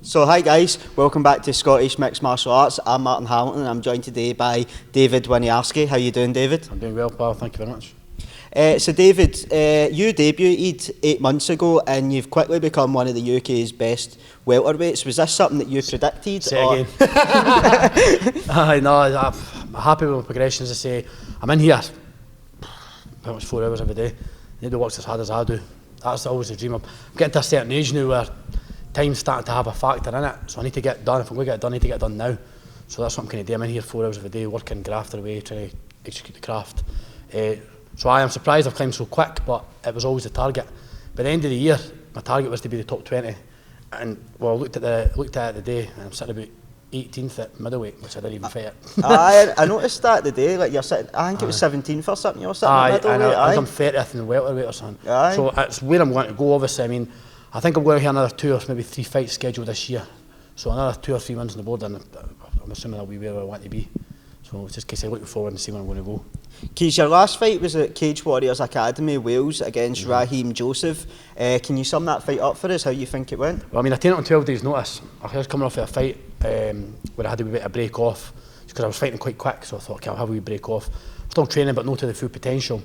So hi guys, welcome back to Scottish Mixed Martial Arts. I'm Martin Hamilton and I'm joined today by David Winiarski. How you doing, David? I'm doing well, pal, thank you very much. So David, you debuted 8 months ago and you've quickly become one of the UK's best welterweights. Was this something that you predicted? Say it again. No, I'm happy with my progression. As I say, I'm in here pretty much 4 hours every day. Nobody works as hard as I do. That's always the dream. I'm getting to a certain age now where time's starting to have a factor in it, so I need to get done. If I'm going to get it done, I need to get it done now. So that's what I'm kind of doing. I'm in here 4 hours every day, working grafter away, trying to execute the craft. So I am surprised I've climbed so quick, but it was always the target. By the end of the year, my target was to be the top 20. And well, I looked at it today, and I'm sitting about 18th at middleweight, which I didn't even fight at. I noticed that today. Like you're sitting, I think it was 17th or something. You were sitting at middleweight. I think I'm 30th in the welterweight or something. Aye. So it's where I'm going to go. Obviously, I mean, I think I'm going to have another 2 or maybe 3 fights scheduled this year. So another 2 or 3 wins on the board, and I'm assuming I'll be where I want to be. So it's just case I'm looking forward and see where I'm going to go. Keys, your last fight was at Cage Warriors Academy, Wales, against Raheem Joseph. Can you sum that fight up for us, how you think it went? Well, I mean, I taken it on 12 days' notice. I was coming off of a fight where I had a wee bit of break off, because I was fighting quite quick, so I thought, okay, I'll have a wee break off. Still training, but not to the full potential.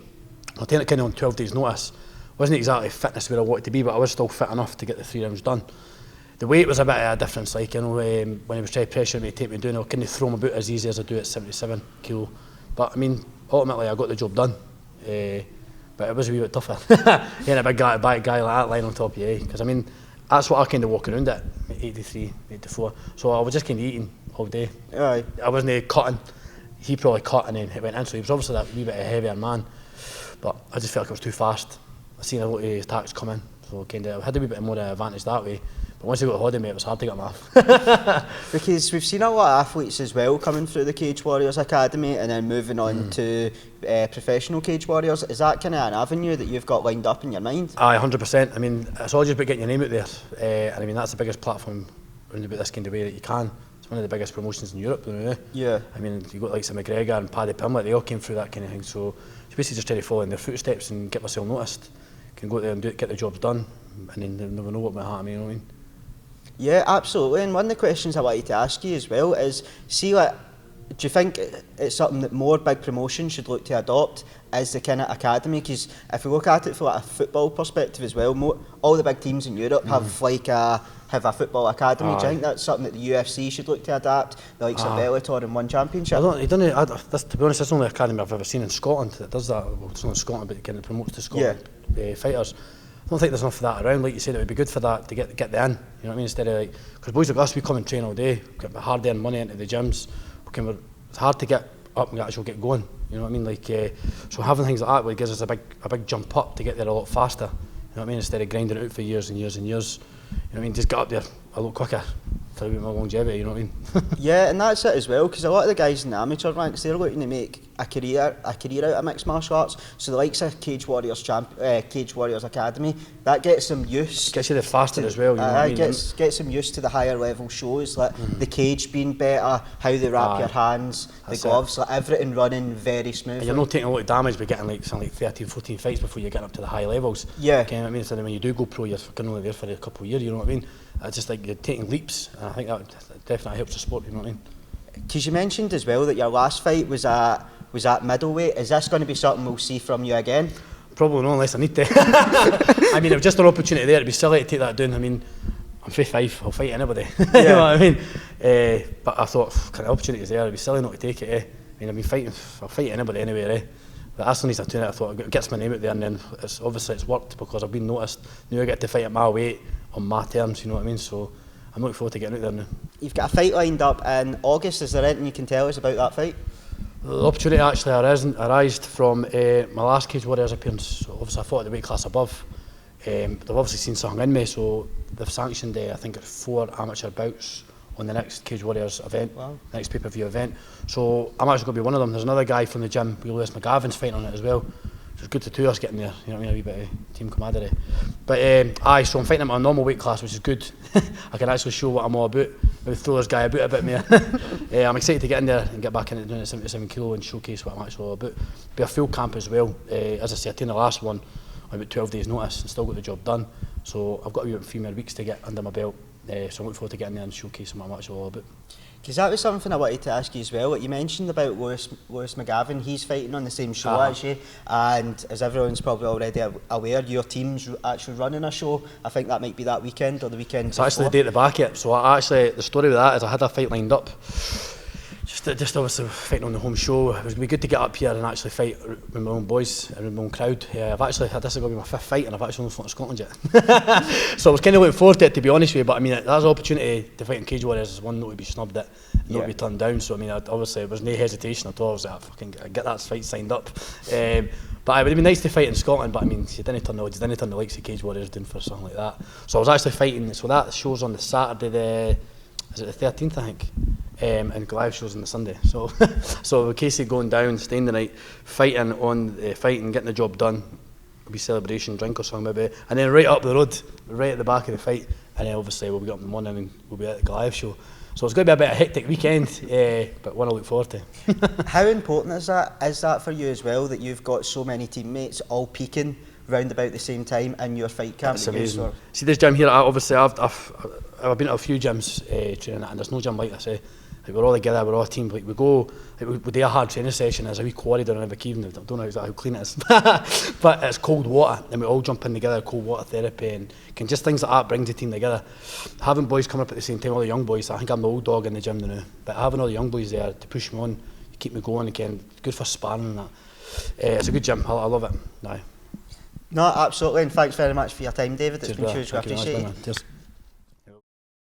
I taken it kind of on 12 days' notice. Wasn't exactly fitness where I wanted to be, but I was still fit enough to get the 3 rounds done. The weight was a bit of a difference, like, you know, when he was trying to pressure me to take me down, I couldn't throw him about as easy as I do at 77 kilo. But I mean, ultimately I got the job done. But it was a wee bit tougher. Getting a big guy like that lying on top of you, because I mean, that's what I kind of walk around at 83, 84. So I was just kind of eating all day. Aye. I wasn't cutting. He probably cut and then it went in, so he was obviously that wee bit of a heavier man. But I just felt like I was too fast. I seen a lot of attacks come in, so kind of I had a wee bit more advantage that way. But once I got a hold of me, it was hard to get him off. Because we've seen a lot of athletes as well coming through the Cage Warriors Academy and then moving on to professional Cage Warriors. Is that kind of an avenue that you've got lined up in your mind? Aye, 100%. I mean, it's all just about getting your name out there. And I mean, that's the biggest platform around about this kind of way that you can. It's one of the biggest promotions in Europe, you know. Yeah. I mean, you've got like McGregor and Paddy Pimblett, they all came through that kind of thing. So you basically just try to follow in their footsteps and get myself noticed. Can go there and get the jobs done, and then they'll never know what might happen, you know what I mean? Yeah, absolutely. And one of the questions I wanted to ask you as well is, see, like, do you think it's something that more big promotions should look to adopt as the kind of academy? Because if we look at it from like a football perspective as well, all the big teams in Europe have like a football academy. Do you think that's something that the UFC should look to adapt, the likes of Bellator and One Championship? To be honest, that's the only academy I've ever seen in Scotland that does that. Well, it's not in Scotland, but it kind of promotes the Scotland fighters. I don't think there's enough of that around. Like you said, it would be good for that to get the in. You know what I mean? Instead of like, because boys like us, we come and train all day, get hard earned money into the gyms. It's hard to get up and actually get going. You know what I mean? Like so having things like that would gives us a big jump up to get there a lot faster. You know what I mean? Instead of grinding it out for years and years and years. You know what I mean? Just get up there a lot quicker for a bit more longevity. You know what I mean? Yeah, and that's it as well. Because a lot of the guys in the amateur ranks, they're looking to make a career out of mixed martial arts. So the likes of Cage Warriors Academy, that gets them used. Gets you there faster as well. You know what I mean? Gets them used to the higher level shows, like the cage being better, how they wrap your hands, the gloves, like everything running very smoothly. And you're not taking a lot of damage by getting like something like 13, 14 fights before you get up to the high levels. Yeah. You know what I mean? So then when you do go pro, you're only there for a couple of years. You know what I mean? It's just like you're taking leaps, and I think that definitely helps the sport. You know what I mean? Because you mentioned as well that your last fight was at middleweight. Is this going to be something we'll see from you again? Probably not, unless I need to. I mean, it was just an opportunity there. It'd be silly to take that down. I mean, I'm 55. I'll fight anybody. You know what I mean? But I thought, kind of opportunities there. It'd be silly not to take it. I mean, I've been fighting. I'll fight anybody anyway. But that's the reason I turned it. I thought it gets my name out there, and then obviously it's worked because I've been noticed. Now I get to fight at my weight on my terms. You know what I mean? So I'm looking forward to getting out there now. You've got a fight lined up in August. Is there anything you can tell us about that fight? The opportunity actually arised from my last Cage Warriors appearance. So obviously I fought at the weight class above. They've obviously seen something in me, so they've sanctioned I think 4 amateur bouts on the next Cage Warriors event, next pay-per-view event. So I'm actually going to be one of them. There's another guy from the gym, Lewis McGavin's fighting on it as well. So it's good to 2 of us getting there, you know what I mean, a wee bit of team camaraderie. But so I'm fighting at my normal weight class, which is good. I can actually show what I'm all about. Maybe throw this guy about a bit more. I'm excited to get in there and get back into doing it at 77 kilo and showcase what I'm actually all about. Be a full camp as well. As I say, I taken the last one on about 12 days notice and still got the job done. So I've got about 3 more weeks to get under my belt So I'm looking forward to getting there and showcasing what I'm actually all about. Because that was something I wanted to ask you as well. Like you mentioned about Lewis McGavin, he's fighting on the same show as you, and as everyone's probably already aware, your team's actually running a show. I think that might be that weekend or the weekend It's before. actually the day at the back yet. So the story with that is I had a fight lined up. Just obviously fighting on the home show. It was going to be good to get up here and actually fight with my own boys and with my own crowd. I've actually had this is going to be my 5th fight and I've actually only fought in Scotland yet. So I was kind of looking forward to it, to be honest with you. But I mean, that's an opportunity to fight in Cage Warriors is one not to be snubbed at, not to be turned down. So I mean, obviously there was no hesitation at all. I was like, fucking get that fight signed up. But it would be nice to fight in Scotland. But I mean, you didn't turn the likes of Cage Warriors down for something like that. So I was actually fighting. So that show's on the Saturday, is it the 13th, I think? And Goliath shows on the Sunday. So with Casey going down, staying the night, fighting on the fight and getting the job done, it'll be celebration, drink or something maybe, and then right up the road, right at the back of the fight, and then obviously we'll be up in the morning and we'll be at the Goliath show. So it's going to be a bit of a hectic weekend, but one I look forward to. How important is that for you as well, that you've got so many teammates all peaking round about the same time in your fight camp? That's amazing. See this gym here, I've been to a few gyms training at, and there's no gym like this. Like we're all together, we're all a team. Like we go, we do a hard training session. There's a wee quarry down in Inverkeithing. I don't know exactly how clean it is, but it's cold water, and we all jump in together, cold water therapy, and just things like that brings the team together. Having boys coming up at the same time, all the young boys. I think I'm the old dog in the gym now, but having all the young boys there to push me on, keep me going again, good for sparring and that. It's a good gym. I love it. Aye. No, absolutely, and thanks very much for your time, David. It's been huge. We Thank you very much, appreciate it. Cheers.